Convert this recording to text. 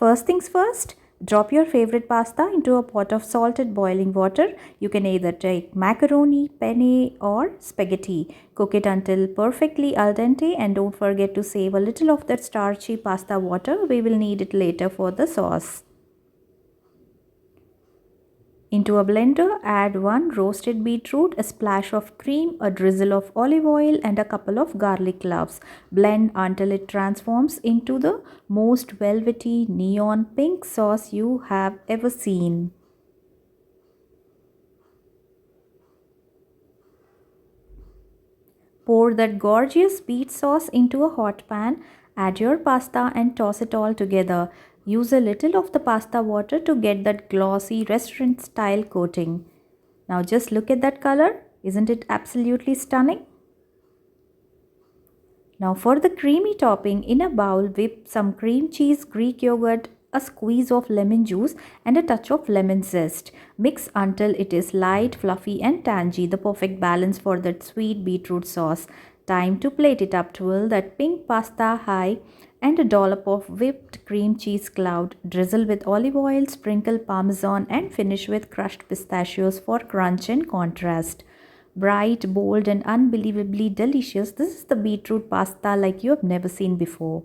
First things first, drop your favorite pasta into a pot of salted boiling water. You can either take macaroni, penne or spaghetti. Cook it until perfectly al dente and don't forget to save a little of that starchy pasta water. We will need it later for the sauce. Into a blender, add 1 roasted beetroot, a splash of cream, a drizzle of olive oil and a couple of garlic cloves. Blend until it transforms into the most velvety neon pink sauce you have ever seen. Pour that gorgeous beet sauce into a hot pan, add your pasta and toss it all together. Use a little of the pasta water to get that glossy restaurant style coating. Now just look at that color. Isn't it absolutely stunning? Now for the creamy topping, in a bowl whip some cream cheese, Greek yogurt, a squeeze of lemon juice and a touch of lemon zest. Mix until it is light, fluffy and tangy, the perfect balance for that sweet beetroot sauce. Time to plate it up. Twirl that pink pasta high and a dollop of whipped cream cheese cloud. Drizzle with olive oil, sprinkle parmesan and finish with crushed pistachios for crunch and contrast. Bright, bold and unbelievably delicious, this is the beetroot pasta like you have never seen before.